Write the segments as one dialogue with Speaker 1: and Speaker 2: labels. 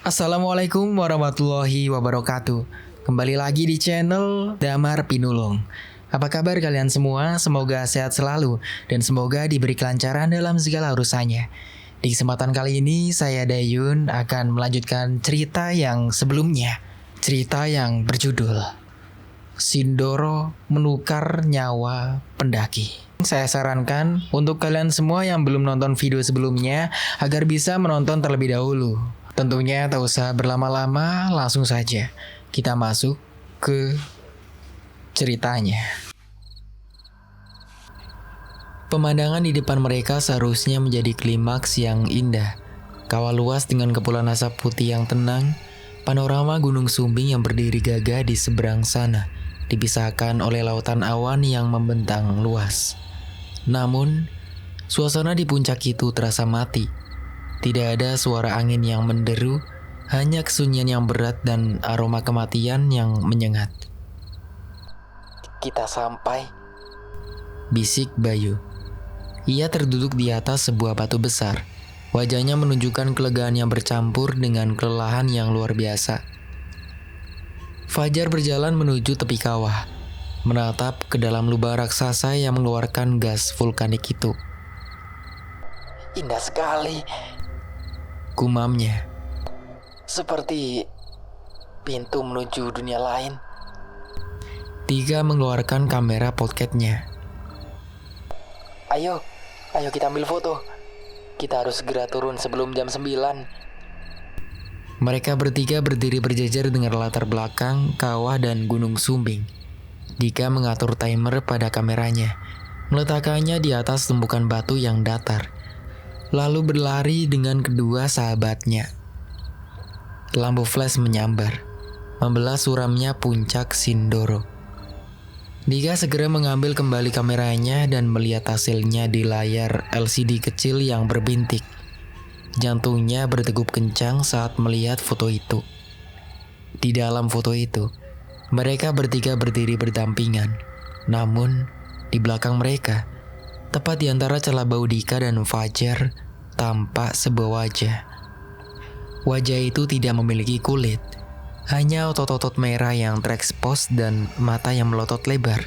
Speaker 1: Assalamualaikum warahmatullahi wabarakatuh. Kembali lagi di channel Damar Pinulung. Apa kabar kalian semua? Semoga sehat selalu dan semoga diberi kelancaran dalam segala urusannya. Di kesempatan kali ini saya Dayun akan melanjutkan cerita yang sebelumnya. Cerita yang berjudul Sindoro Menukar Nyawa Pendaki. Saya sarankan untuk kalian semua yang belum nonton video sebelumnya agar bisa menonton terlebih dahulu. Tentunya tak usah berlama-lama, langsung saja kita masuk ke ceritanya. Pemandangan di depan mereka seharusnya menjadi klimaks yang indah. Kawah luas dengan kepulan asap putih yang tenang, panorama Gunung Sumbing yang berdiri gagah di seberang sana, dipisahkan oleh lautan awan yang membentang luas. Namun, suasana di puncak itu terasa mati. Tidak ada suara angin yang menderu, hanya kesunyian yang berat dan aroma kematian yang menyengat. "Kita sampai," bisik Bayu. Ia terduduk di atas sebuah batu besar. Wajahnya menunjukkan kelegaan yang bercampur dengan kelelahan yang luar biasa. Fajar berjalan menuju tepi kawah, menatap ke dalam lubang raksasa yang mengeluarkan gas vulkanik itu. "Indah sekali," gumamnya. "Seperti pintu menuju dunia lain." Tiga mengeluarkan kamera pocketnya. Ayo kita ambil foto. Kita harus segera turun sebelum jam 9. Mereka bertiga berdiri berjejer dengan latar belakang kawah dan Gunung Sumbing. Dika mengatur timer pada kameranya, meletakkannya di atas tumpukan batu yang datar, lalu berlari dengan kedua sahabatnya. Lampu flash menyambar, membelah suramnya puncak Sindoro. Dika segera mengambil kembali kameranya dan melihat hasilnya di layar LCD kecil yang berbintik. Jantungnya berdegup kencang saat melihat foto itu. Di dalam foto itu, mereka bertiga berdiri berdampingan. Namun, di belakang mereka, tepat di antara celah bau Dika dan Fajar, tampak sebuah wajah. Wajah itu tidak memiliki kulit, hanya otot-otot merah yang terekspos dan mata yang melotot lebar.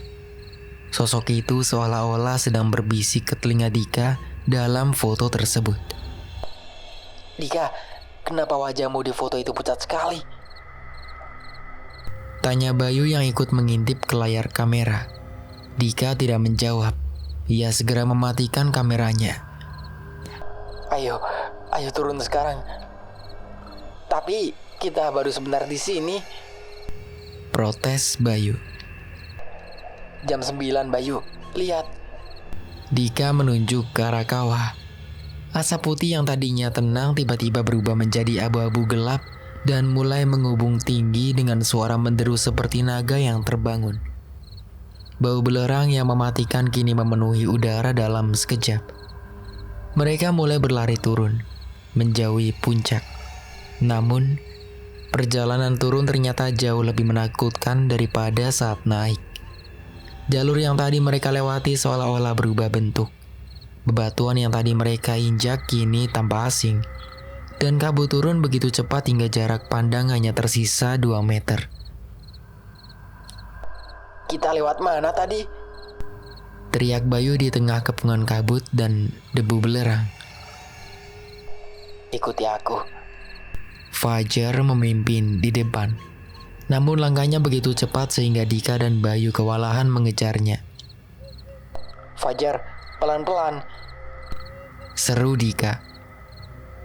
Speaker 1: Sosok itu seolah-olah sedang berbisik ke telinga Dika dalam foto tersebut. "Dika, kenapa wajahmu di foto itu pucat sekali?" tanya Bayu yang ikut mengintip ke layar kamera. Dika tidak menjawab. Ia segera mematikan kameranya. Ayo turun sekarang. Tapi kita baru sebentar di sini," protes Bayu. "Jam 9, Bayu. Lihat." Dika menunjuk ke arah kawah. Asap putih yang tadinya tenang tiba-tiba berubah menjadi abu-abu gelap dan mulai mengubung tinggi dengan suara menderu seperti naga yang terbangun. Bau belerang yang mematikan kini memenuhi udara dalam sekejap. Mereka mulai berlari turun, menjauhi puncak. Namun, perjalanan turun ternyata jauh lebih menakutkan daripada saat naik. Jalur yang tadi mereka lewati seolah-olah berubah bentuk. Bebatuan yang tadi mereka injak kini tampak asing. Dan kabut turun begitu cepat hingga jarak pandang hanya tersisa 2 meter. "Kita lewat mana tadi?" teriak Bayu di tengah kepungan kabut dan debu belerang. "Ikuti aku." Fajar memimpin di depan. Namun langkahnya begitu cepat sehingga Dika dan Bayu kewalahan mengejarnya. "Fajar, pelan-pelan," seru Dika.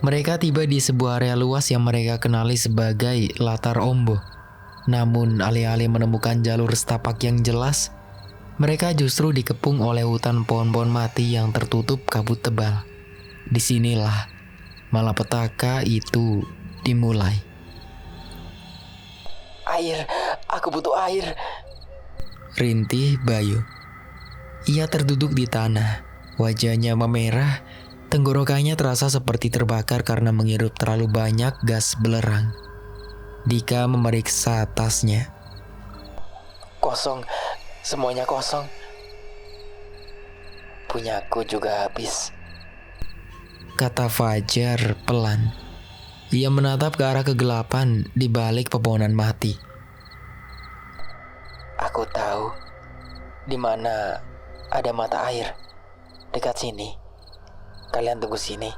Speaker 1: Mereka tiba di sebuah area luas yang mereka kenali sebagai Latar Ombo. Namun alih-alih menemukan jalur setapak yang jelas, mereka justru dikepung oleh hutan pohon-pohon mati yang tertutup kabut tebal. Disinilah malapetaka itu dimulai. "Air, aku butuh air," rintih Bayu. Ia terduduk di tanah, wajahnya memerah, tenggorokannya terasa seperti terbakar karena menghirup terlalu banyak gas belerang. Dika memeriksa tasnya. "Kosong, semuanya kosong." "Punyaku juga habis," kata Fajar pelan. Ia menatap ke arah kegelapan di balik pepohonan mati. Aku tahu di mana ada mata air. Dekat sini. Kalian tunggu sini.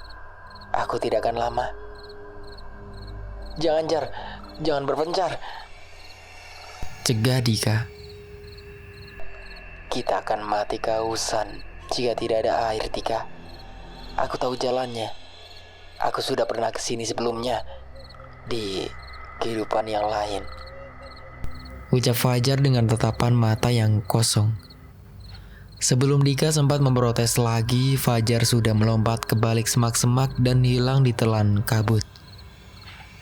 Speaker 1: Aku tidak akan lama. Jangan, Jar. Jangan berpencar. Cegah Dika. Kita akan mati kehausan jika tidak ada air, Dika. Aku tahu jalannya. Aku sudah pernah ke sini sebelumnya di kehidupan yang lain. Ucap Fajar dengan tatapan mata yang kosong. Sebelum Dika sempat memprotes lagi, Fajar sudah melompat ke balik semak-semak dan hilang ditelan kabut.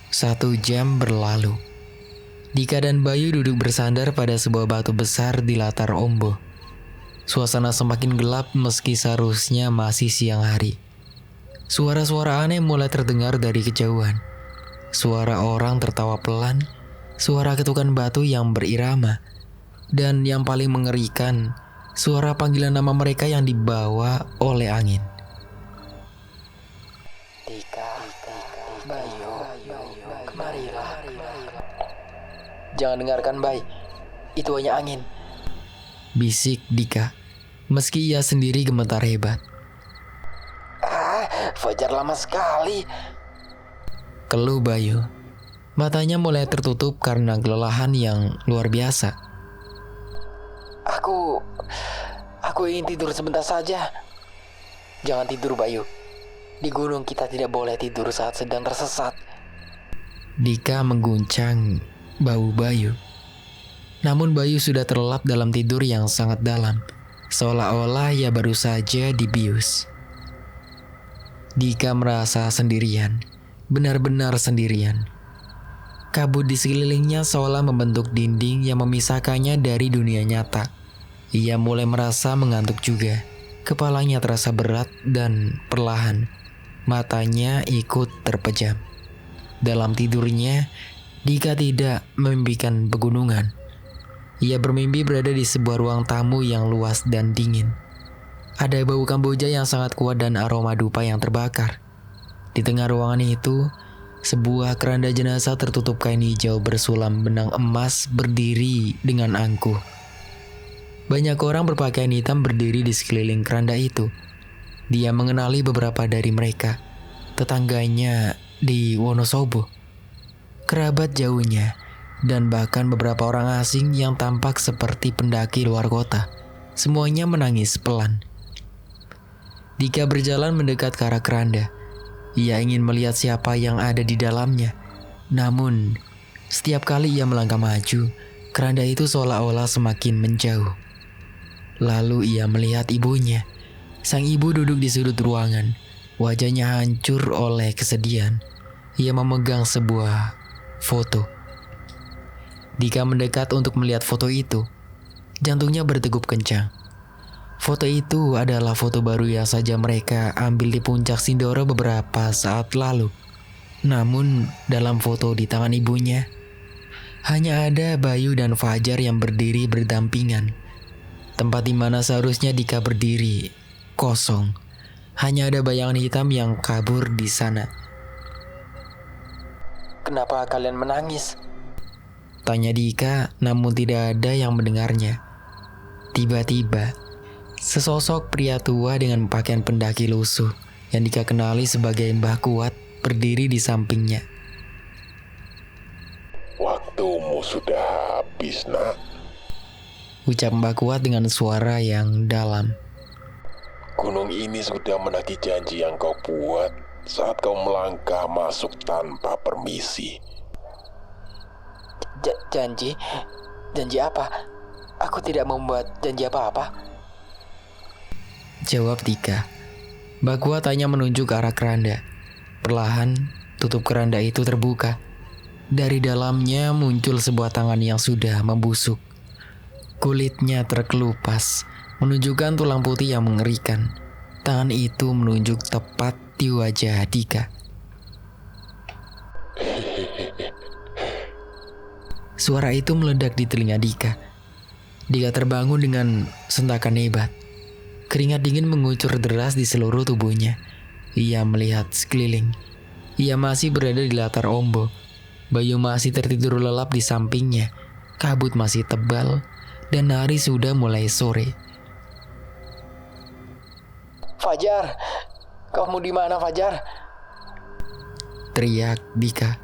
Speaker 1: 1 jam berlalu. Dika dan Bayu duduk bersandar pada sebuah batu besar di latar Ombo. Suasana semakin gelap meski seharusnya masih siang hari. Suara-suara aneh mulai terdengar dari kejauhan. Suara orang tertawa pelan, suara ketukan batu yang berirama, dan yang paling mengerikan, suara panggilan nama mereka yang dibawa oleh angin. Dika, Bayu, kemarilah. Jangan dengarkan, Bay. Itu hanya angin. Bisik Dika, meski ia sendiri gemetar hebat. Fajar lama sekali. Keluh Bayu. Matanya mulai tertutup karena kelelahan yang luar biasa. Aku ingin tidur sebentar saja. Jangan tidur, Bayu. Di gunung kita tidak boleh tidur saat sedang tersesat. Dika mengguncang bahu Bayu. Namun Bayu sudah terlelap dalam tidur yang sangat dalam, seolah-olah ia baru saja dibius. Dika merasa sendirian, benar-benar sendirian. Kabut di sekelilingnya seolah membentuk dinding yang memisahkannya dari dunia nyata. Ia mulai merasa mengantuk juga. Kepalanya terasa berat dan perlahan matanya ikut terpejam. Dalam tidurnya, Dika tidak memimpikan pegunungan. Ia bermimpi berada di sebuah ruang tamu yang luas dan dingin. Ada bau Kamboja yang sangat kuat dan aroma dupa yang terbakar. Di tengah ruangan itu, sebuah keranda jenazah tertutup kain hijau bersulam benang emas berdiri dengan angkuh. Banyak orang berpakaian hitam berdiri di sekeliling keranda itu. Dia mengenali beberapa dari mereka, tetangganya di Wonosobo, kerabat jauhnya, dan bahkan beberapa orang asing yang tampak seperti pendaki luar kota. Semuanya menangis pelan. Dika berjalan mendekat ke arah keranda. Ia ingin melihat siapa yang ada di dalamnya. Namun, setiap kali ia melangkah maju, keranda itu seolah-olah semakin menjauh. Lalu ia melihat ibunya. Sang ibu duduk di sudut ruangan. Wajahnya hancur oleh kesedihan. Ia memegang sebuah foto. Dika mendekat untuk melihat foto itu. Jantungnya berdegup kencang. Foto itu adalah foto baru yang saja mereka ambil di puncak Sindoro beberapa saat lalu. Namun dalam foto di tangan ibunya, hanya ada Bayu dan Fajar yang berdiri berdampingan. Tempat di mana seharusnya Dika berdiri kosong. Hanya ada bayangan hitam yang kabur di sana. Kenapa kalian menangis? Tanya Dika, namun tidak ada yang mendengarnya. Tiba-tiba, sesosok pria tua dengan pakaian pendaki lusuh yang Dika kenali sebagai Mbah Kuat berdiri di sampingnya.
Speaker 2: Waktumu sudah habis, nak.
Speaker 1: Ucap Mbah Kuat dengan suara yang dalam.
Speaker 2: Gunung ini sudah menagih janji yang kau buat saat kau melangkah masuk tanpa permisi.
Speaker 1: Janji? Janji apa? Aku tidak membuat janji apa-apa. Jawab Dika. Mbah Kuat hanya menunjuk ke arah keranda. Perlahan, tutup keranda itu terbuka. Dari dalamnya muncul sebuah tangan yang sudah membusuk. Kulitnya terkelupas, menunjukkan tulang putih yang mengerikan. Tangan itu menunjuk tepat di wajah Dika. Suara itu meledak di telinga Dika. Dika terbangun dengan sentakan hebat. Keringat dingin mengucur deras di seluruh tubuhnya. Ia melihat sekeliling. Ia masih berada di latar Ombo. Bayu masih tertidur lelap di sampingnya. Kabut masih tebal dan hari sudah mulai sore.
Speaker 3: Fajar, kamu di mana Fajar?
Speaker 1: Teriak Dika.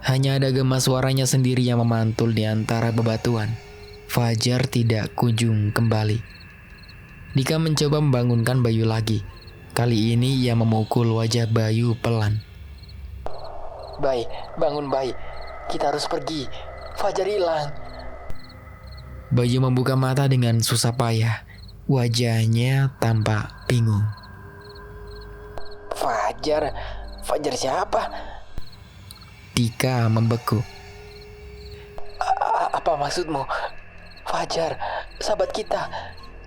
Speaker 1: Hanya ada gema suaranya sendiri yang memantul di antara bebatuan. Fajar tidak kunjung kembali. Dika mencoba membangunkan Bayu lagi. Kali ini ia memukul wajah Bayu pelan.
Speaker 3: Bay, bangun Bay. Kita harus pergi. Fajar hilang.
Speaker 1: Bayu membuka mata dengan susah payah. Wajahnya tampak bingung.
Speaker 3: Fajar? Fajar siapa?
Speaker 1: Dika membeku.
Speaker 3: Apa maksudmu? Fajar, sahabat kita.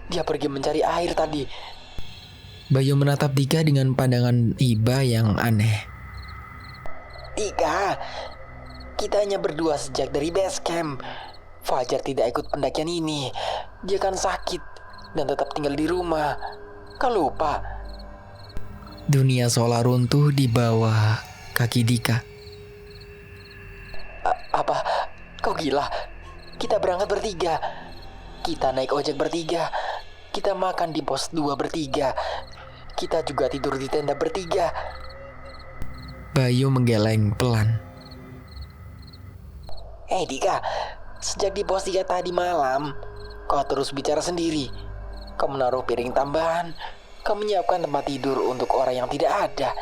Speaker 3: Dia pergi mencari air tadi.
Speaker 1: Bayu menatap Dika dengan pandangan iba yang aneh.
Speaker 3: Dika, kita hanya berdua sejak dari base camp. Fajar tidak ikut pendakian ini. Dia kan sakit dan tetap tinggal di rumah. Kau lupa?
Speaker 1: Dunia seolah runtuh di bawah kaki Dika.
Speaker 3: Apa? Kau gila? Kita berangkat bertiga. Kita naik ojek bertiga. Kita makan di pos 2 bertiga. Kita juga tidur di tenda bertiga.
Speaker 1: Bayu menggeleng pelan.
Speaker 3: Dika, sejak di pos 3 tadi malam, kau terus bicara sendiri. Kau menaruh piring tambahan. Kau menyiapkan tempat tidur untuk orang yang tidak ada.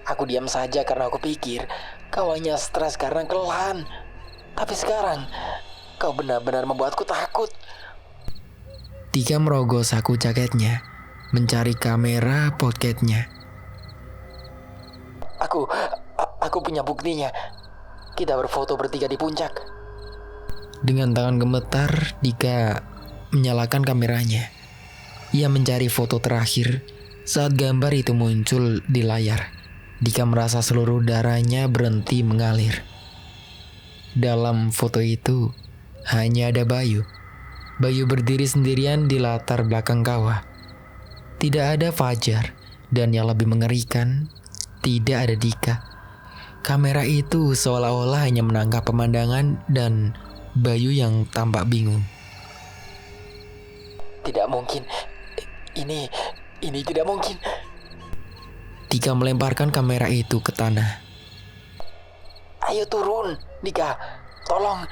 Speaker 3: Aku diam saja karena aku pikir kau hanya stres karena kelelahan. Tapi sekarang, kau benar-benar membuatku takut.
Speaker 1: Dika merogoh saku jaketnya, mencari kamera pocketnya.
Speaker 3: Aku punya buktinya. Kita berfoto bertiga di puncak.
Speaker 1: Dengan tangan gemetar, Dika menyalakan kameranya. Ia mencari foto terakhir. Saat gambar itu muncul di layar, Dika merasa seluruh darahnya berhenti mengalir. Dalam foto itu, hanya ada Bayu. Bayu berdiri sendirian di latar belakang kawah. Tidak ada Fajar, dan yang lebih mengerikan, tidak ada Dika. Kamera itu seolah-olah hanya menangkap pemandangan dan Bayu yang tampak bingung.
Speaker 3: Tidak mungkin. Ini tidak mungkin.
Speaker 1: Dika melemparkan kamera itu ke tanah.
Speaker 3: Ayo turun, Dika. Tolong.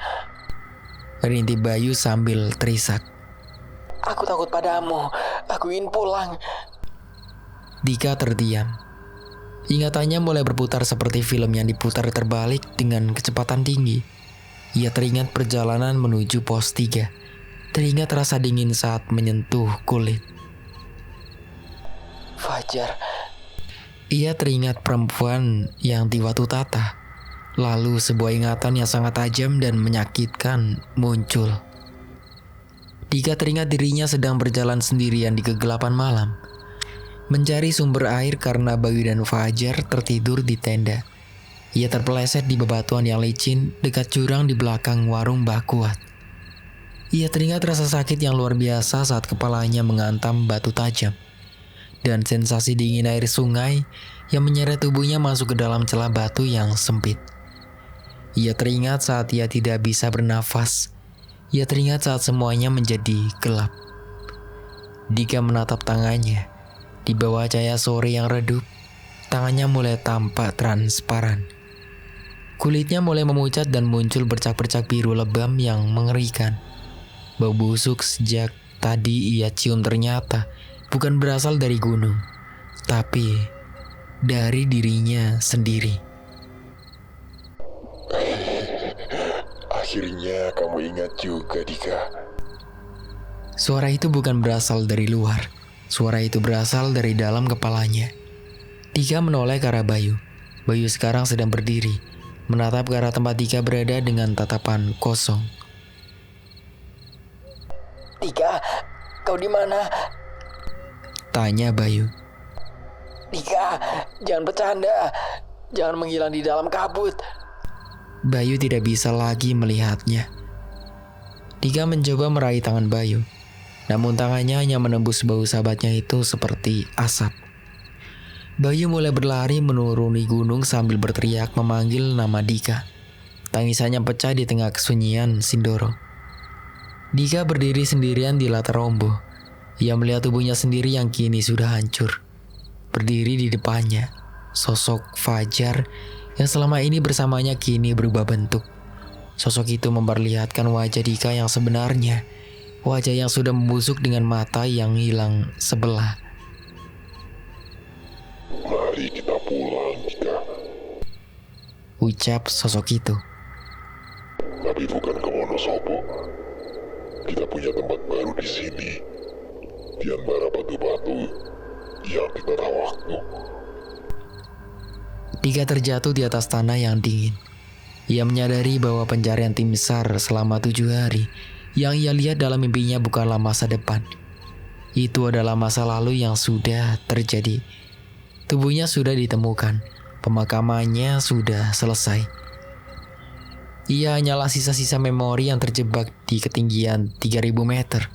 Speaker 1: Rintih Bayu sambil terisak.
Speaker 3: Aku takut padamu. Aku ingin pulang.
Speaker 1: Dika terdiam. Ingatannya mulai berputar seperti film yang diputar terbalik dengan kecepatan tinggi. Ia teringat perjalanan menuju pos 3. Teringat rasa dingin saat menyentuh kulit.
Speaker 3: Fajar.
Speaker 1: Ia teringat perempuan yang di Watu Tata. Lalu sebuah ingatan yang sangat tajam dan menyakitkan muncul. Dika teringat dirinya sedang berjalan sendirian di kegelapan malam, mencari sumber air karena Bayu dan Fajar tertidur di tenda. Ia terpeleset di bebatuan yang licin dekat jurang di belakang warung Mbah Kuat. Ia teringat rasa sakit yang luar biasa saat kepalanya mengantam batu tajam, dan sensasi dingin air sungai yang menyeret tubuhnya masuk ke dalam celah batu yang sempit. Ia teringat saat ia tidak bisa bernafas. Ia teringat saat semuanya menjadi gelap. Dika menatap tangannya. Di bawah cahaya sore yang redup, tangannya mulai tampak transparan. Kulitnya mulai memucat dan muncul bercak-bercak biru lebam yang mengerikan. Bau busuk sejak tadi ia cium ternyata bukan berasal dari gunung, tapi dari dirinya sendiri.
Speaker 2: Akhirnya kamu ingat juga, Dika.
Speaker 1: Suara itu bukan berasal dari luar. Suara itu berasal dari dalam kepalanya. Dika menoleh ke arah Bayu. Bayu sekarang sedang berdiri, menatap ke arah tempat Dika berada dengan tatapan kosong.
Speaker 3: Dika, kau di mana?
Speaker 1: Tanya Bayu.
Speaker 3: Dika, jangan bercanda. Jangan menghilang di dalam kabut.
Speaker 1: Bayu tidak bisa lagi melihatnya. Dika mencoba meraih tangan Bayu, namun tangannya hanya menembus bau sahabatnya itu seperti asap. Bayu mulai berlari menuruni gunung sambil berteriak memanggil nama Dika. Tangisannya pecah di tengah kesunyian Sindoro. Dika berdiri sendirian di latar rombongan. Ia melihat tubuhnya sendiri yang kini sudah hancur. Berdiri di depannya, sosok Fajar yang selama ini bersamanya kini berubah bentuk. Sosok itu memperlihatkan wajah Dika yang sebenarnya. Wajah yang sudah membusuk dengan mata yang hilang sebelah.
Speaker 2: Mari kita pulang, Dika.
Speaker 1: Ucap sosok itu.
Speaker 2: Tapi bukan ke Wonosobo. Kita punya tempat baru di sini. Di antara batu-batu yang tidak tahu waktu.
Speaker 1: Dika terjatuh di atas tanah yang dingin. Ia menyadari bahwa pencarian tim SAR selama 7 hari yang ia lihat dalam mimpinya bukanlah masa depan. Itu adalah masa lalu yang sudah terjadi. Tubuhnya sudah ditemukan. Pemakamannya sudah selesai. Ia hanyalah sisa-sisa memori yang terjebak di ketinggian 3000 meter.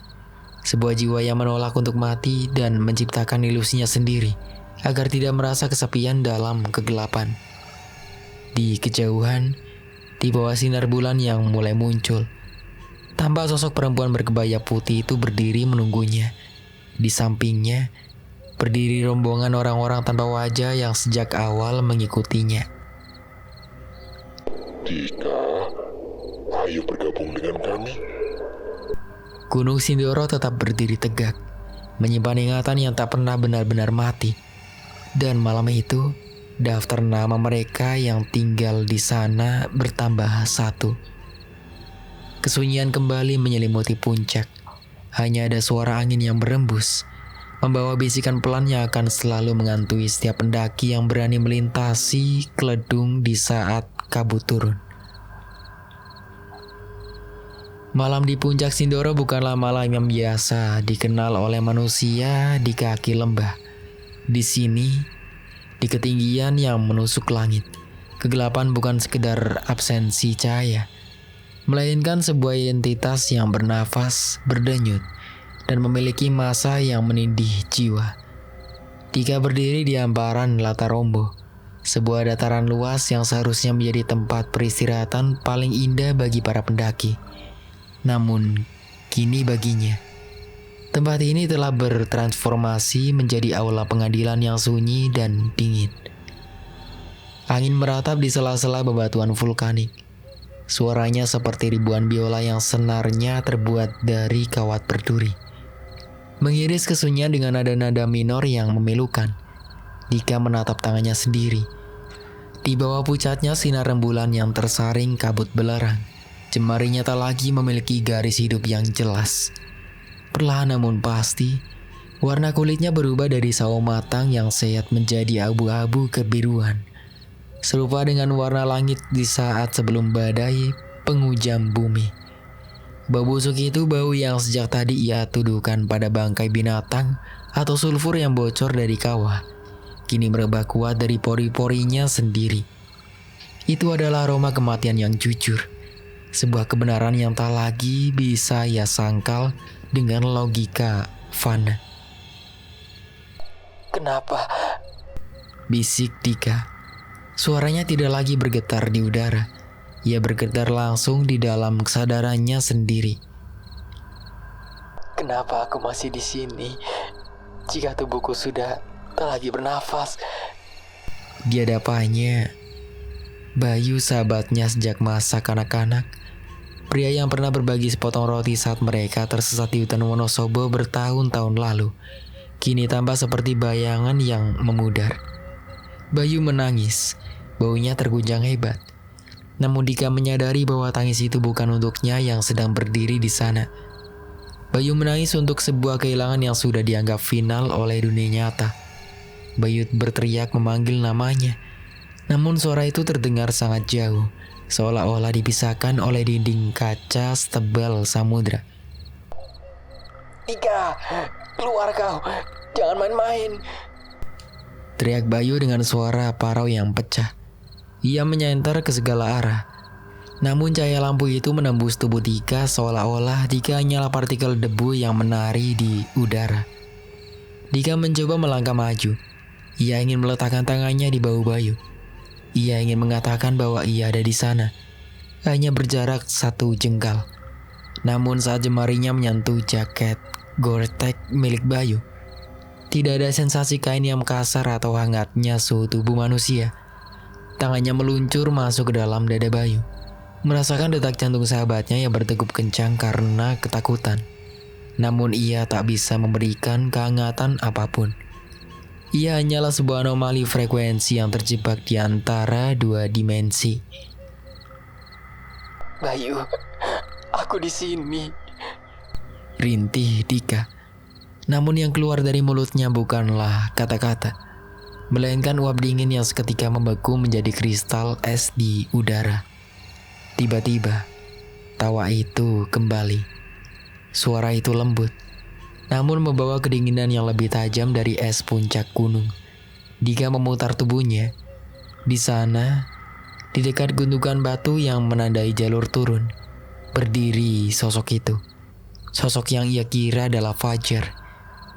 Speaker 1: Sebuah jiwa yang menolak untuk mati dan menciptakan ilusinya sendiri agar tidak merasa kesepian dalam kegelapan. Di kejauhan, di bawah sinar bulan yang mulai muncul, tampak sosok perempuan berkebaya putih itu berdiri menunggunya. Di sampingnya, berdiri rombongan orang-orang tanpa wajah yang sejak awal mengikutinya.
Speaker 2: Dika, ayo bergabung dengan kami.
Speaker 1: Gunung Sindoro tetap berdiri tegak, menyimpan ingatan yang tak pernah benar-benar mati. Dan malam itu, daftar nama mereka yang tinggal di sana bertambah 1. Kesunyian kembali menyelimuti puncak. Hanya ada suara angin yang berembus, membawa bisikan pelan yang akan selalu menghantui setiap pendaki yang berani melintasi keledung di saat kabut turun. Malam di puncak Sindoro bukanlah malam yang biasa dikenal oleh manusia di kaki lembah. Di sini, di ketinggian yang menusuk langit, kegelapan bukan sekedar absensi cahaya, melainkan sebuah entitas yang bernafas, berdenyut, dan memiliki massa yang menindih jiwa. Dika berdiri di hamparan latar rombo, sebuah dataran luas yang seharusnya menjadi tempat peristirahatan paling indah bagi para pendaki. Namun, kini baginya, tempat ini telah bertransformasi menjadi aula pengadilan yang sunyi dan dingin. Angin meratap di sela-sela bebatuan vulkanik. Suaranya seperti ribuan biola yang senarnya terbuat dari kawat berduri, mengiris kesunyian dengan nada-nada minor yang memilukan. Dika menatap tangannya sendiri. Di bawah pucatnya sinar rembulan yang tersaring kabut belerang. Jemarinya tak lagi memiliki garis hidup yang jelas. Perlahan namun pasti, warna kulitnya berubah dari sawo matang yang sehat menjadi abu-abu kebiruan, serupa dengan warna langit di saat sebelum badai penghujam bumi. Bau busuk itu bau yang sejak tadi ia tuduhkan pada bangkai binatang atau sulfur yang bocor dari kawah, kini merebak kuat dari pori-porinya sendiri. Itu adalah aroma kematian yang jujur. Sebuah kebenaran yang tak lagi bisa ia sangkal dengan logika fana.
Speaker 3: Kenapa?
Speaker 1: Bisik Dika. Suaranya tidak lagi bergetar di udara. Ia bergetar langsung di dalam kesadarannya sendiri.
Speaker 3: Kenapa aku masih di sini? Jika tubuhku sudah tak lagi bernafas.
Speaker 1: Di hadapannya, Bayu, sahabatnya sejak masa kanak-kanak. Pria yang pernah berbagi sepotong roti saat mereka tersesat di hutan Wonosobo bertahun-tahun lalu, kini tampak seperti bayangan yang memudar. Bayu menangis, baunya terguncang hebat. Namun Dika menyadari bahwa tangis itu bukan untuknya yang sedang berdiri di sana. Bayu menangis untuk sebuah kehilangan yang sudah dianggap final oleh dunia nyata. Bayu berteriak memanggil namanya, namun suara itu terdengar sangat jauh, seolah-olah dipisahkan oleh dinding kaca setebal samudra.
Speaker 3: Dika, keluar kau, jangan main-main.
Speaker 1: Teriak Bayu dengan suara parau yang pecah. Ia menyenter ke segala arah. Namun cahaya lampu itu menembus tubuh Dika seolah-olah Dika hanyalah partikel debu yang menari di udara. Dika mencoba melangkah maju. Ia ingin meletakkan tangannya di bahu Bayu. Ia ingin mengatakan bahwa ia ada di sana, hanya berjarak 1 jengkal. Namun saat jemarinya menyentuh jaket Gore-Tex milik Bayu, tidak ada sensasi kain yang kasar atau hangatnya suhu tubuh manusia. Tangannya meluncur masuk ke dalam dada Bayu, merasakan detak jantung sahabatnya yang berdegup kencang karena ketakutan. Namun ia tak bisa memberikan kehangatan apapun. Ia hanyalah sebuah anomali frekuensi yang terjebak di antara 2 dimensi.
Speaker 3: Bayu, aku di sini.
Speaker 1: Rintih Dika. Namun yang keluar dari mulutnya bukanlah kata-kata, melainkan uap dingin yang seketika membeku menjadi kristal es di udara. Tiba-tiba, tawa itu kembali. Suara itu lembut, namun membawa kedinginan yang lebih tajam dari es puncak gunung. Dika memutar tubuhnya. Di sana, di dekat gundukan batu yang menandai jalur turun, berdiri sosok itu. Sosok yang ia kira adalah Fajar.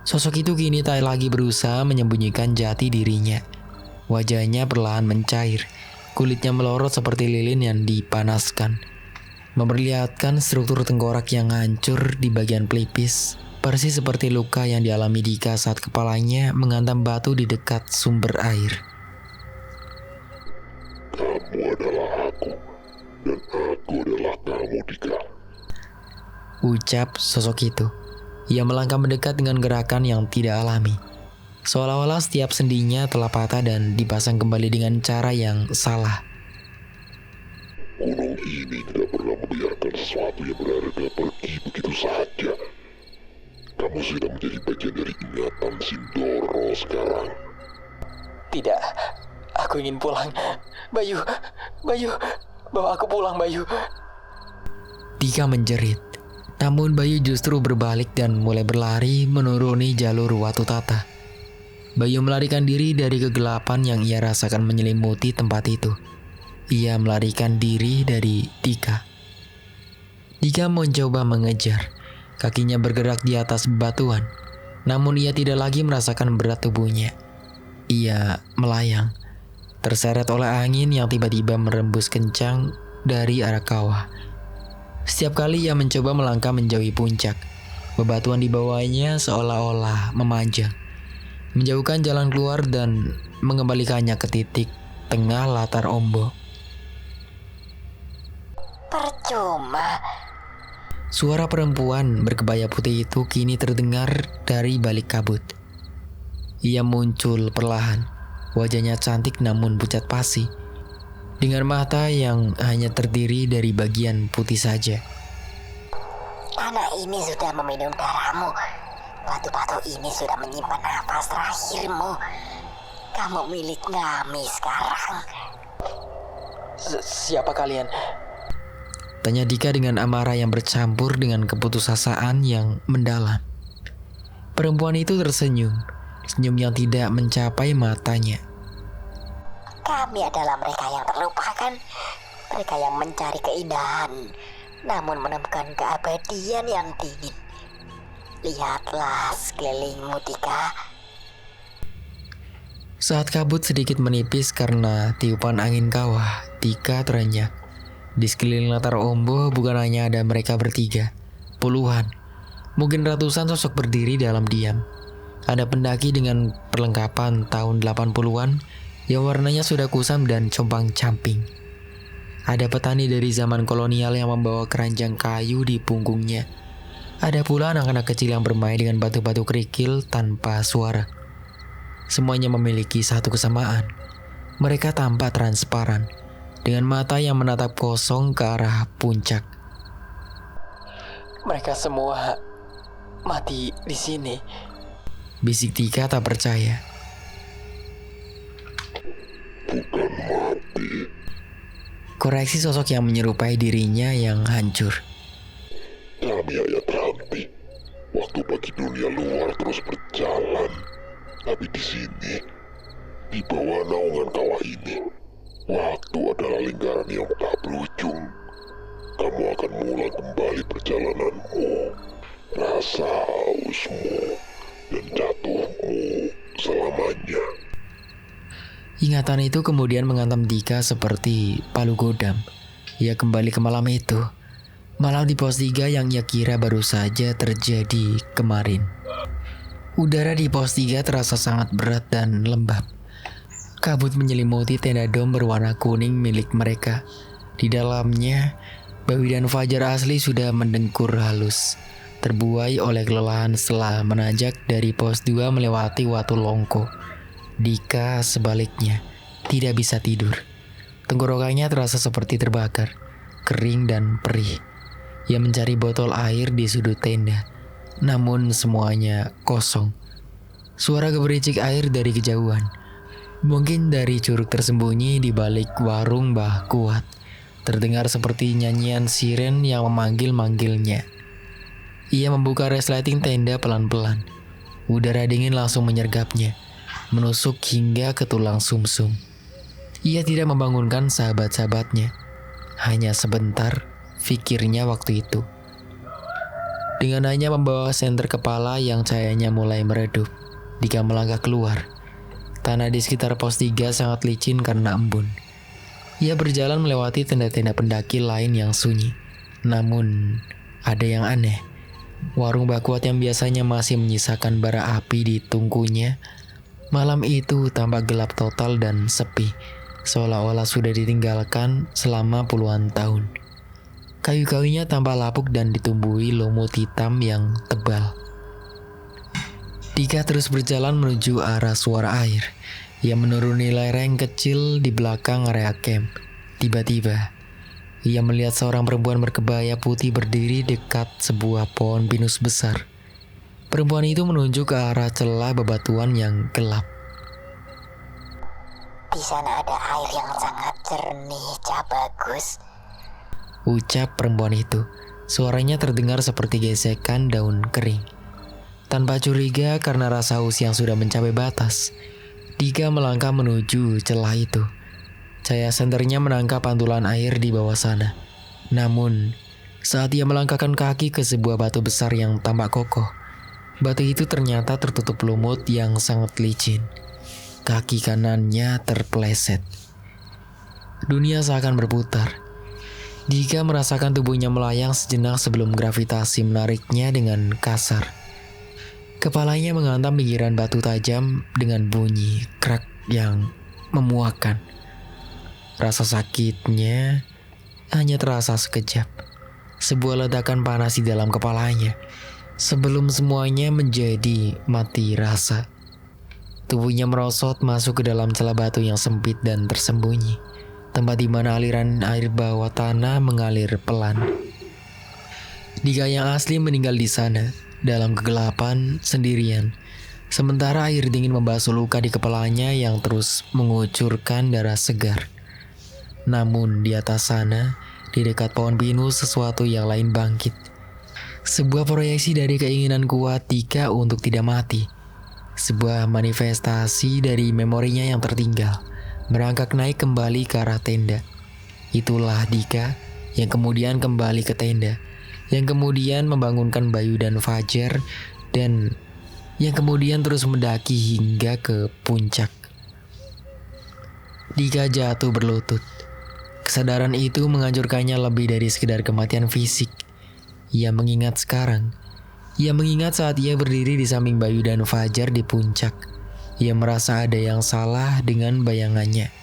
Speaker 1: Sosok itu kini tak lagi berusaha menyembunyikan jati dirinya. Wajahnya perlahan mencair, kulitnya melorot seperti lilin yang dipanaskan, memperlihatkan struktur tengkorak yang hancur di bagian pelipis, persis seperti luka yang dialami Dika saat kepalanya menghantam batu di dekat sumber air.
Speaker 2: Kamu adalah aku, dan aku adalah kamu, Dika.
Speaker 1: Ucap sosok itu. Ia melangkah mendekat dengan gerakan yang tidak alami, seolah-olah setiap sendinya telah patah dan dipasang kembali dengan cara yang salah.
Speaker 2: Gunung ini tidak pernah membiarkan sesuatu yang berharga pergi begitu saja. Kamu sudah menjadi bagian dari ingatan Sindoro sekarang.
Speaker 3: Tidak, aku ingin pulang. Bayu, bawa aku pulang, Bayu.
Speaker 1: Dika menjerit. Namun Bayu justru berbalik dan mulai berlari menuruni jalur Watu Tata. Bayu melarikan diri dari kegelapan yang ia rasakan menyelimuti tempat itu. Ia melarikan diri dari Dika. Dika mencoba mengejar. Kakinya bergerak di atas batuan. Namun ia tidak lagi merasakan berat tubuhnya. Ia melayang, terseret oleh angin yang tiba-tiba merembus kencang dari arah kawah. Setiap kali ia mencoba melangkah menjauhi puncak, bebatuan di bawahnya seolah-olah memanjang, menjauhkan jalan keluar dan mengembalikannya ke titik tengah latar ombak.
Speaker 4: Percuma.
Speaker 1: Suara perempuan berkebaya putih itu kini terdengar dari balik kabut. Ia muncul perlahan, wajahnya cantik namun pucat pasi, dengan mata yang hanya terdiri dari bagian putih saja.
Speaker 4: Anak ini sudah meminum darahmu. Batu-batu ini sudah menyimpan nafas terakhirmu. Kamu milik kami sekarang.
Speaker 3: Siapa kalian?
Speaker 1: Tanya Dika dengan amarah yang bercampur dengan keputusasaan yang mendalam. Perempuan itu tersenyum, senyum yang tidak mencapai matanya.
Speaker 4: Kami adalah mereka yang terlupakan, mereka yang mencari keindahan, namun menemukan keabadian yang dingin. Lihatlah sekelilingmu, Dika.
Speaker 1: Saat kabut sedikit menipis karena tiupan angin kawah, Dika terenyak. Di sekeliling latar ombo bukan hanya ada mereka bertiga, puluhan, mungkin ratusan sosok berdiri dalam diam. Ada pendaki dengan perlengkapan tahun 80-an yang warnanya sudah kusam dan compang-camping. Ada petani dari zaman kolonial yang membawa keranjang kayu di punggungnya. Ada pula anak-anak kecil yang bermain dengan batu-batu kerikil tanpa suara. Semuanya memiliki satu kesamaan. Mereka tampak transparan, dengan mata yang menatap kosong ke arah puncak.
Speaker 3: Mereka semua mati di sini.
Speaker 1: Bisik Dika tak percaya.
Speaker 2: Bukan mati.
Speaker 1: Koreksi sosok yang menyerupai dirinya yang hancur.
Speaker 2: Kami hanya terhenti. Waktu bagi dunia luar terus berjalan. Tapi di sini, di bawah naungan kawah ini, waktu adalah lingkaran yang tak berujung. Kamu akan mulai kembali perjalananmu. Rasa hausmu dan jatuhmu selamanya.
Speaker 1: Ingatan itu kemudian menghantam Dika seperti palu godam. Ia kembali ke malam itu. Malam di pos 3 yang ia kira baru saja terjadi kemarin. Udara di pos 3 terasa sangat berat dan lembab. Kabut menyelimuti tenda dom berwarna kuning milik mereka. Di dalamnya, Bawi dan Fajar asli sudah mendengkur halus, terbuai oleh kelelahan setelah menanjak dari pos 2 melewati Watu Longko. Dika sebaliknya, tidak bisa tidur. Tenggorokannya terasa seperti terbakar, kering dan perih. Ia mencari botol air di sudut tenda, namun semuanya kosong. Suara gemericik air dari kejauhan, mungkin dari curug tersembunyi di balik warung Mbah Kuat, terdengar seperti nyanyian siren yang memanggil-manggilnya. Ia membuka resleting tenda pelan-pelan. Udara dingin langsung menyergapnya, menusuk hingga ke tulang sumsum. Ia tidak membangunkan sahabat-sahabatnya. Hanya sebentar, pikirnya waktu itu. Dengan hanya membawa senter kepala yang cahayanya mulai meredup, Dika melangkah keluar. Tanah di sekitar pos 3 sangat licin karena embun. Ia berjalan melewati tenda-tenda pendaki lain yang sunyi. Namun, ada yang aneh. Warung Bakuat yang biasanya masih menyisakan bara api di tungkunya, malam itu tampak gelap total dan sepi, seolah-olah sudah ditinggalkan selama puluhan tahun. Kayu-kayunya tampak lapuk dan ditumbuhi lumut hitam yang tebal. Dika terus berjalan menuju arah suara air. Ia menuruni lereng kecil di belakang area camp. Tiba-tiba, ia melihat seorang perempuan berkebaya putih berdiri dekat sebuah pohon pinus besar. Perempuan itu menunjuk ke arah celah bebatuan yang gelap.
Speaker 4: Di sana ada air yang sangat jernih, Cak Bagus.
Speaker 1: Ucap perempuan itu. Suaranya terdengar seperti gesekan daun kering. Tanpa curiga karena rasa haus yang sudah mencapai batas, Dika melangkah menuju celah itu. Cahaya senternya menangkap pantulan air di bawah sana. Namun, saat ia melangkahkan kaki ke sebuah batu besar yang tampak kokoh, batu itu ternyata tertutup lumut yang sangat licin. Kaki kanannya terpeleset. Dunia seakan berputar. Dika merasakan tubuhnya melayang sejenak sebelum gravitasi menariknya dengan kasar. Kepalanya menghantam pinggiran batu tajam dengan bunyi krak yang memuakkan. Rasa sakitnya hanya terasa sekejap. Sebuah ledakan panas di dalam kepalanya sebelum semuanya menjadi mati rasa. Tubuhnya merosot masuk ke dalam celah batu yang sempit dan tersembunyi, tempat di mana aliran air bawah tanah mengalir pelan. Dika yang asli meninggal di sana, dalam kegelapan sendirian. Sementara air dingin membasuh luka di kepalanya yang terus mengucurkan darah segar. Namun di atas sana, di dekat pohon pinus sesuatu yang lain bangkit. Sebuah proyeksi dari keinginan kuat Dika untuk tidak mati. Sebuah manifestasi dari memorinya yang tertinggal, merangkak naik kembali ke arah tenda. Itulah Dika yang kemudian kembali ke tenda, yang kemudian membangunkan Bayu dan Fajar, dan yang kemudian terus mendaki hingga ke puncak. Dika jatuh berlutut. Kesadaran itu menghancurkannya lebih dari sekedar kematian fisik. Ia mengingat sekarang. Ia mengingat saat ia berdiri di samping Bayu dan Fajar di puncak. Ia merasa ada yang salah dengan bayangannya.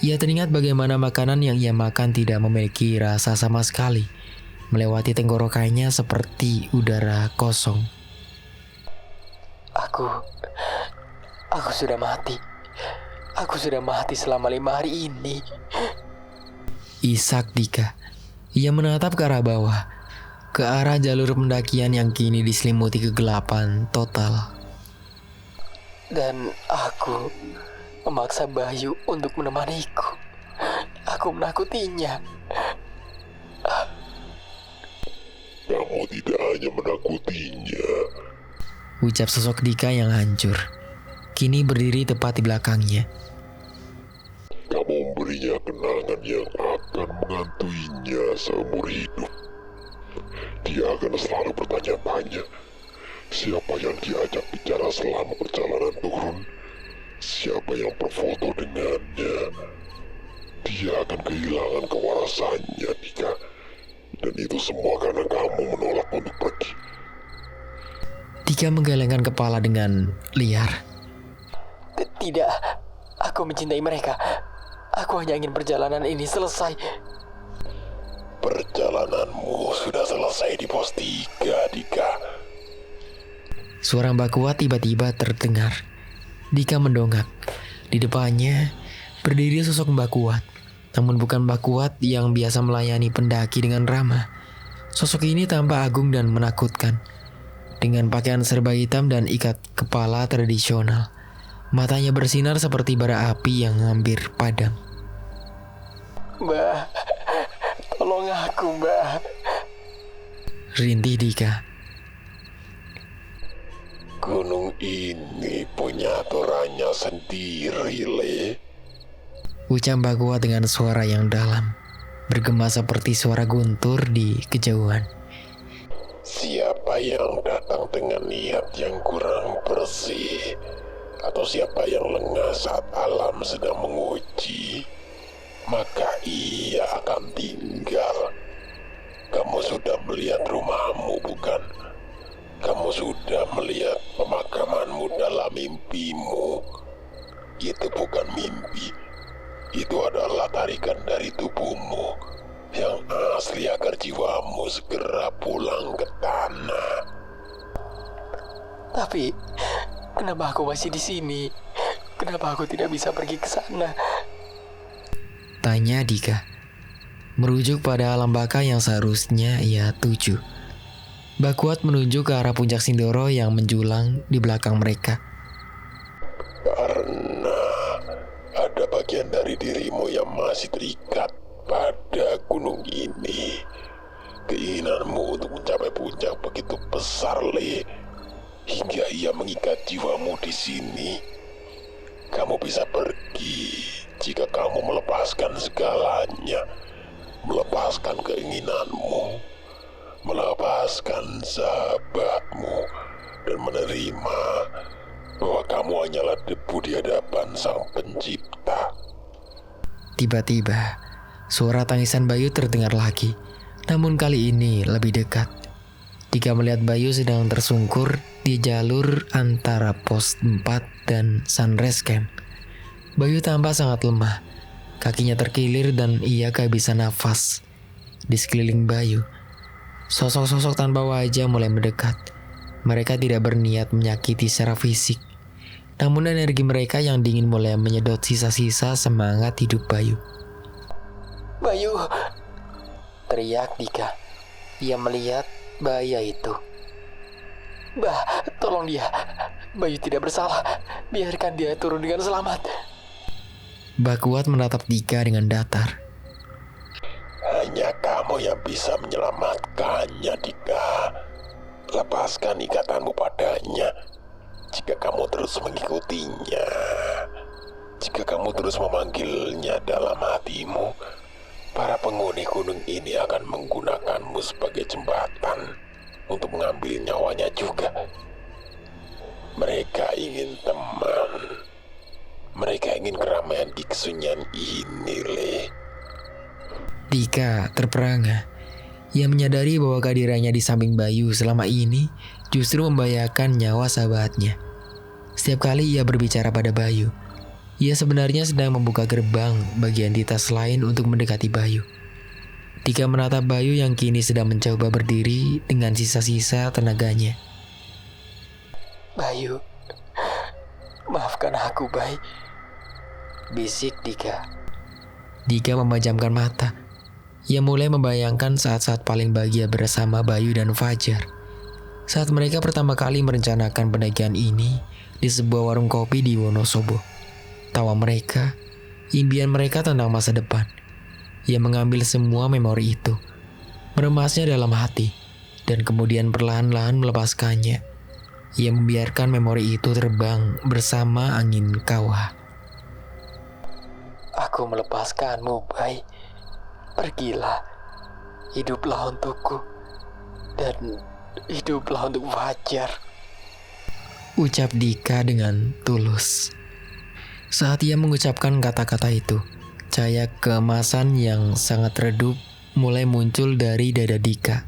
Speaker 1: Ia teringat bagaimana makanan yang ia makan tidak memiliki rasa sama sekali, melewati tenggorokannya seperti udara kosong.
Speaker 3: Aku sudah mati. Aku sudah mati selama 5 hari ini.
Speaker 1: Isak Dika. Ia menatap ke arah bawah, ke arah jalur pendakian yang kini diselimuti kegelapan total.
Speaker 3: Dan aku memaksa Bayu untuk menemaniku. Aku menakutinya.
Speaker 2: Kamu tidak hanya menakutinya.
Speaker 1: Ucap sosok Dika yang hancur, kini berdiri tepat di belakangnya.
Speaker 2: Kamu memberinya kenangan yang akan mengantuinya seumur hidup. Dia akan selalu bertanya-tanya, siapa yang diajak bicara selama perjalanan turun? Siapa yang berfoto dengannya, dia akan kehilangan kewarasannya, Dika. Dan itu semua karena kamu menolak untuk pergi.
Speaker 1: Dika menggelengkan kepala dengan liar.
Speaker 3: Tidak, aku mencintai mereka. Aku hanya ingin perjalanan ini selesai.
Speaker 2: Perjalananmu sudah selesai di pos 3, Dika.
Speaker 1: Suara Mbak Kuat tiba-tiba terdengar. Dika mendongak. Di depannya berdiri sosok Mbak Kuat. Namun bukan Mbak Kuat yang biasa melayani pendaki dengan ramah. Sosok ini tampak agung dan menakutkan. Dengan pakaian serba hitam dan ikat kepala tradisional. Matanya bersinar seperti bara api yang hampir padam.
Speaker 3: Mbak, tolong aku, Mbak.
Speaker 1: Rintih Dika.
Speaker 2: Gunung ini punya aturannya sendiri, Le.
Speaker 1: Ucap Mbak Kuat dengan suara yang dalam. Bergema seperti suara guntur di kejauhan.
Speaker 2: Siapa yang datang dengan niat yang kurang bersih, atau siapa yang lengah saat alam sedang menguji, maka ia akan tinggal. Kamu sudah melihat rumahmu, bukan? Kamu sudah melihat pemakamanmu dalam mimpimu. Itu bukan mimpi. Itu adalah tarikan dari tubuhmu yang asli agar jiwamu segera pulang ke tanah.
Speaker 3: Tapi, kenapa aku masih di sini? Kenapa aku tidak bisa pergi ke sana?
Speaker 1: Tanya Dika. Merujuk pada alam baka yang seharusnya ia tuju. Mbak Kuat menunjuk ke arah puncak Sindoro yang menjulang di belakang mereka.
Speaker 2: Karena ada bagian dari dirimu yang masih terikat pada gunung ini. Keinginanmu untuk mencapai puncak begitu besar, Le, hingga ia mengikat jiwamu di sini. Kamu bisa pergi jika kamu melepaskan segalanya, melepaskan keinginanmu, melepaskan sahabatmu, dan menerima bahwa kamu hanyalah debu di hadapan Sang Pencipta.
Speaker 1: Tiba-tiba, suara tangisan Bayu terdengar lagi, namun kali ini lebih dekat. Dika melihat Bayu sedang tersungkur di jalur antara pos 4 dan Sunrise Camp. Bayu tampak sangat lemah, kakinya terkilir dan ia kehabisan nafas. Di sekeliling Bayu, sosok-sosok tanpa wajah mulai mendekat. Mereka tidak berniat menyakiti secara fisik, namun energi mereka yang dingin mulai menyedot sisa-sisa semangat hidup Bayu.
Speaker 3: Bayu, teriak Dika. Ia melihat bahaya itu. Mbah, tolong dia. Bayu tidak bersalah. Biarkan dia turun dengan selamat.
Speaker 1: Mbak Kuat menatap Dika dengan datar.
Speaker 2: Hanya kamu yang bisa menyelamatkannya, Dika. Lepaskan ikatanmu padanya. Jika kamu terus mengikutinya, jika kamu terus memanggilnya dalam hatimu, para penghuni gunung ini akan menggunakanmu sebagai jembatan untuk mengambil nyawanya juga. Mereka ingin teman. Mereka ingin keramaian di kesunyian ini, Le.
Speaker 1: Dika terperangah. Ia menyadari bahwa kehadirannya di samping Bayu selama ini justru membahayakan nyawa sahabatnya. Setiap kali ia berbicara pada Bayu, ia sebenarnya sedang membuka gerbang bagi entitas lain untuk mendekati Bayu. Dika menatap Bayu yang kini sedang mencoba berdiri dengan sisa-sisa tenaganya.
Speaker 3: Bayu, maafkan aku, Bay. Bisik Dika.
Speaker 1: Dika memejamkan mata. Ia mulai membayangkan saat-saat paling bahagia bersama Bayu dan Fajar. Saat mereka pertama kali merencanakan pendakian ini di sebuah warung kopi di Wonosobo. Tawa mereka, impian mereka tentang masa depan. Ia mengambil semua memori itu, meremasnya dalam hati, dan kemudian perlahan-lahan melepaskannya. Ia membiarkan memori itu terbang bersama angin kawah.
Speaker 3: Aku melepaskanmu, Bay. Pergilah. Hiduplah untukku. Dan hiduplah untuk Fajar.
Speaker 1: Ucap Dika dengan tulus. Saat ia mengucapkan kata-kata itu, cahaya keemasan yang sangat redup mulai muncul dari dada Dika.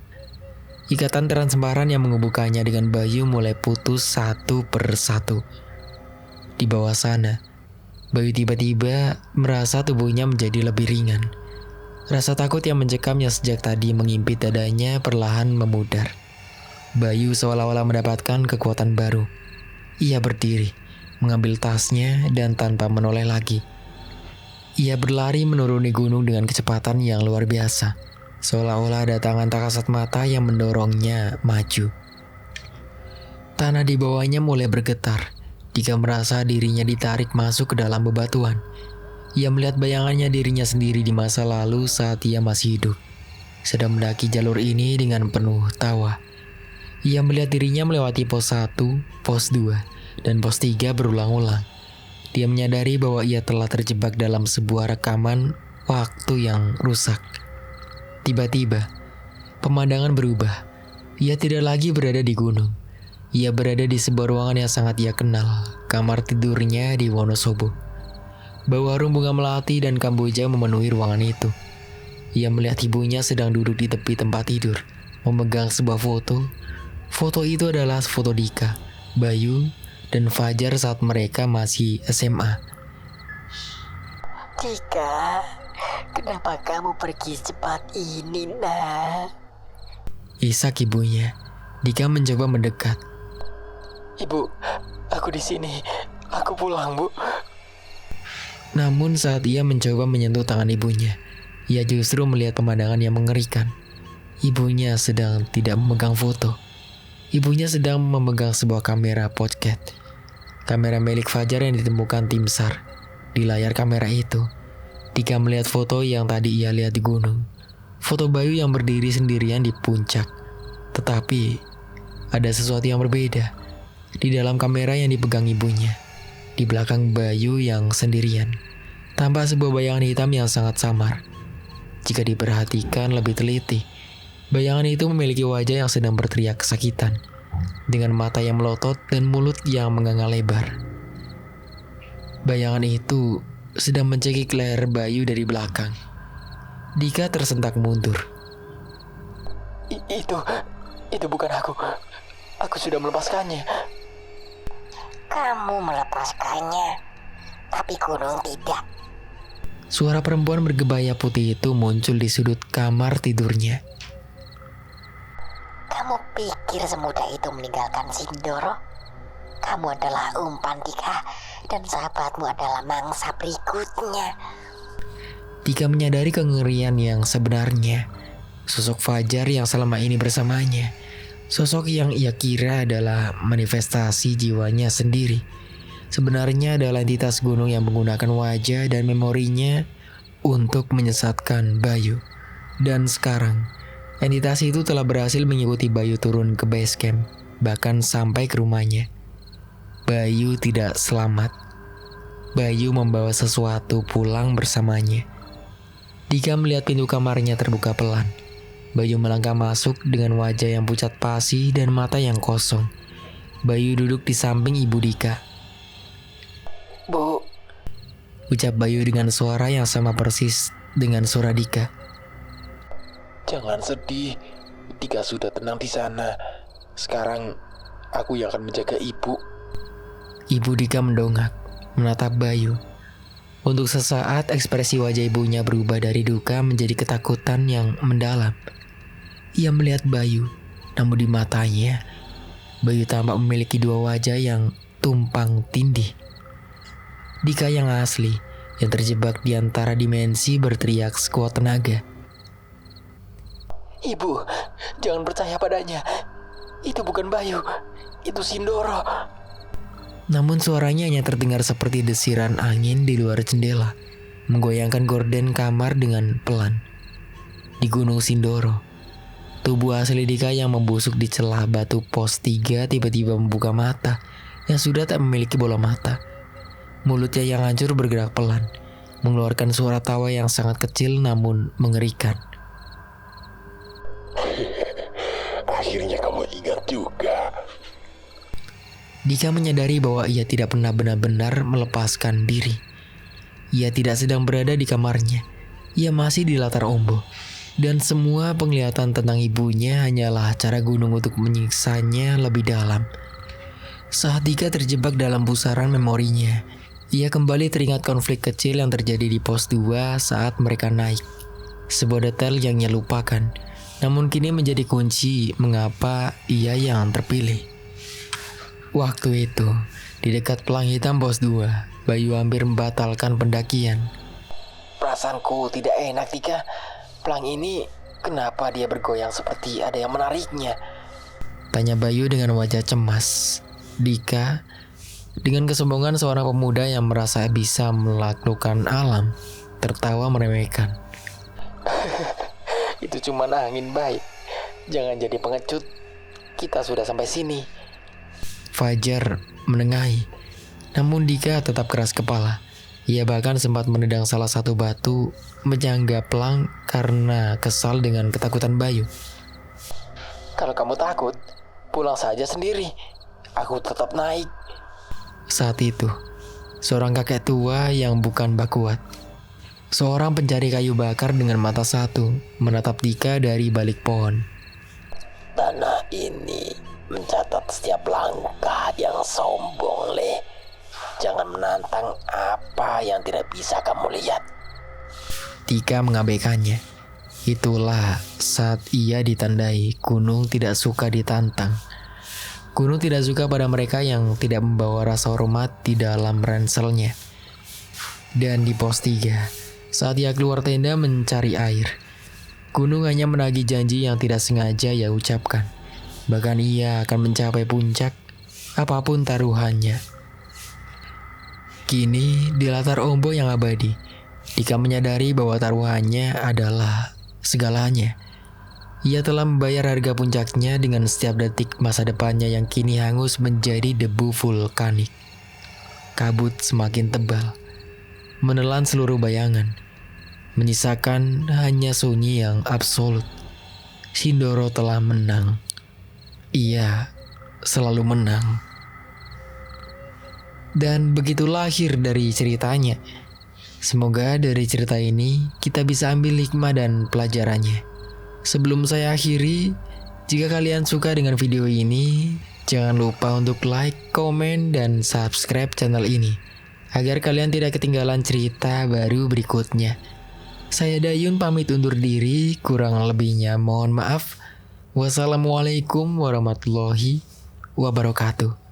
Speaker 1: Ikatan transparan yang menghubungkannya dengan Bayu mulai putus satu per satu. Di bawah sana, Bayu tiba-tiba merasa tubuhnya menjadi lebih ringan. Rasa takut yang mencekamnya sejak tadi mengimpit dadanya perlahan memudar. Bayu seolah-olah mendapatkan kekuatan baru. Ia berdiri, mengambil tasnya dan tanpa menoleh lagi. Ia berlari menuruni gunung dengan kecepatan yang luar biasa. Seolah-olah ada tangan tak kasat mata yang mendorongnya maju. Tanah di bawahnya mulai bergetar. Dika merasa dirinya ditarik masuk ke dalam bebatuan. Ia melihat bayangannya dirinya sendiri di masa lalu saat ia masih hidup, sedang mendaki jalur ini dengan penuh tawa. Ia melihat dirinya melewati pos 1, pos 2, dan pos 3 berulang-ulang. Dia menyadari bahwa ia telah terjebak dalam sebuah rekaman waktu yang rusak. Tiba-tiba, pemandangan berubah. Ia tidak lagi berada di gunung. Ia berada di sebuah ruangan yang sangat ia kenal, kamar tidurnya di Wonosobo. Bau harum bunga melati dan kamboja memenuhi ruangan itu. Ia melihat ibunya sedang duduk di tepi tempat tidur, memegang sebuah foto. Foto itu adalah foto Dika, Bayu, dan Fajar saat mereka masih SMA.
Speaker 4: Dika, kenapa kamu pergi secepat ini, nak?
Speaker 1: Isak ibunya. Dika mencoba mendekat.
Speaker 3: Ibu, aku di sini. Aku pulang, Bu.
Speaker 1: Namun saat ia mencoba menyentuh tangan ibunya, ia justru melihat pemandangan yang mengerikan. Ibunya sedang tidak memegang foto. Ibunya sedang memegang sebuah kamera podcast. Kamera milik Fajar yang ditemukan tim SAR. Di layar kamera itu, Dika melihat foto yang tadi ia lihat di gunung. Foto Bayu yang berdiri sendirian di puncak. Tetapi, ada sesuatu yang berbeda. Di dalam kamera yang dipegang ibunya, di belakang Bayu yang sendirian, tampak sebuah bayangan hitam yang sangat samar. Jika diperhatikan lebih teliti, bayangan itu memiliki wajah yang sedang berteriak kesakitan, dengan mata yang melotot dan mulut yang menganga lebar. Bayangan itu sedang mencekik leher Bayu dari belakang. Dika tersentak mundur.
Speaker 3: Itu bukan aku. Aku sudah melepaskannya.
Speaker 4: Kamu melepaskannya, tapi gunung tidak.
Speaker 1: Suara perempuan berkebaya putih itu muncul di sudut kamar tidurnya.
Speaker 4: Kamu pikir semudah itu meninggalkan Sindoro? Kamu adalah umpan Dika, dan sahabatmu adalah mangsa berikutnya.
Speaker 1: Dika menyadari kengerian yang sebenarnya. Sosok Fajar yang selama ini bersamanya. Sosok yang ia kira adalah manifestasi jiwanya sendiri. Sebenarnya adalah entitas gunung yang menggunakan wajah dan memorinya untuk menyesatkan Bayu. Dan sekarang, entitas itu telah berhasil mengikuti Bayu turun ke base camp, bahkan sampai ke rumahnya. Bayu tidak selamat. Bayu membawa sesuatu pulang bersamanya. Dika melihat pintu kamarnya terbuka pelan. Bayu melangkah masuk dengan wajah yang pucat pasi dan mata yang kosong. Bayu duduk di samping ibu Dika.
Speaker 3: Bu,
Speaker 1: Ucap Bayu dengan suara yang sama persis dengan suara Dika.
Speaker 3: jangan sedih. Dika sudah tenang di sana. Sekarang aku yang akan menjaga ibu.
Speaker 1: Ibu Dika mendongak, menatap Bayu. Untuk sesaat ekspresi wajah ibunya berubah dari duka menjadi ketakutan yang mendalam. Ia melihat Bayu, namun di matanya, Bayu tampak memiliki dua wajah yang tumpang tindih. Dika yang asli, yang terjebak di antara dimensi berteriak sekuat tenaga.
Speaker 3: Ibu, jangan percaya padanya. Itu bukan Bayu, itu Sindoro.
Speaker 1: Namun suaranya hanya terdengar seperti desiran angin di luar jendela, menggoyangkan gorden kamar dengan pelan. Di Gunung Sindoro, tubuh asli Dika yang membusuk di celah batu pos 3 tiba-tiba membuka mata yang sudah tak memiliki bola mata. Mulutnya yang hancur bergerak pelan, mengeluarkan suara tawa yang sangat kecil namun mengerikan.
Speaker 2: Akhirnya kamu ingat juga.
Speaker 1: Dika menyadari bahwa ia tidak pernah benar-benar melepaskan diri. Ia tidak sedang berada di kamarnya. Ia masih di latar Ombo. Dan semua penglihatan tentang ibunya hanyalah cara gunung untuk menyiksanya lebih dalam. Saat Dika terjebak dalam pusaran memorinya, ia kembali teringat konflik kecil yang terjadi di pos 2 saat mereka naik. Sebuah detail yang ia lupakan, namun kini menjadi kunci mengapa ia yang terpilih. Waktu itu, di dekat pelang hitam pos 2, Bayu hampir membatalkan pendakian.
Speaker 3: Perasaanku tidak enak, Dika. Pelang ini, kenapa dia bergoyang seperti ada yang menariknya?
Speaker 1: Tanya Bayu dengan wajah cemas. Dika, dengan kesombongan seorang pemuda yang merasa bisa menaklukkan alam, tertawa meremehkan.
Speaker 3: Itu cuma angin, Bay. Jangan jadi pengecut. Kita sudah sampai sini.
Speaker 1: Fajar menengahi, namun Dika tetap keras kepala. Ia bahkan sempat menendang salah satu batu menyangga pelang karena kesal dengan ketakutan Bayu.
Speaker 3: Kalau kamu takut, pulang saja sendiri. Aku tetap naik.
Speaker 1: Saat itu, seorang kakek tua yang bukan Bakuat, seorang pencari kayu bakar dengan mata satu, menatap Dika dari balik pohon.
Speaker 3: Tanah ini mencatat setiap langkah yang sombong, Le. Jangan menantang apa yang tidak bisa kamu lihat.
Speaker 1: Dika mengabaikannya. Itulah saat ia ditandai gunung tidak suka ditantang. Gunung tidak suka pada mereka yang tidak membawa rasa hormat di dalam ranselnya. Dan di pos 3, saat ia keluar tenda mencari air, gunung hanya menagih janji yang tidak sengaja ia ucapkan. Bahkan ia akan mencapai puncak, apapun taruhannya. Kini di latar Ombo yang abadi, Dika menyadari bahwa taruhannya adalah segalanya. Ia telah membayar harga puncaknya dengan setiap detik masa depannya yang kini hangus menjadi debu vulkanik. Kabut semakin tebal, menelan seluruh bayangan, menyisakan hanya sunyi yang absolut. Sindoro telah menang. Ia selalu menang. Dan begitu lahir dari ceritanya. Semoga dari cerita ini kita bisa ambil hikmah dan pelajarannya. Sebelum saya akhiri, jika kalian suka dengan video ini, jangan lupa untuk like, komen, dan subscribe channel ini agar kalian tidak ketinggalan cerita baru berikutnya. Saya Dayun pamit undur diri, kurang lebihnya mohon maaf. Wassalamualaikum warahmatullahi wabarakatuh.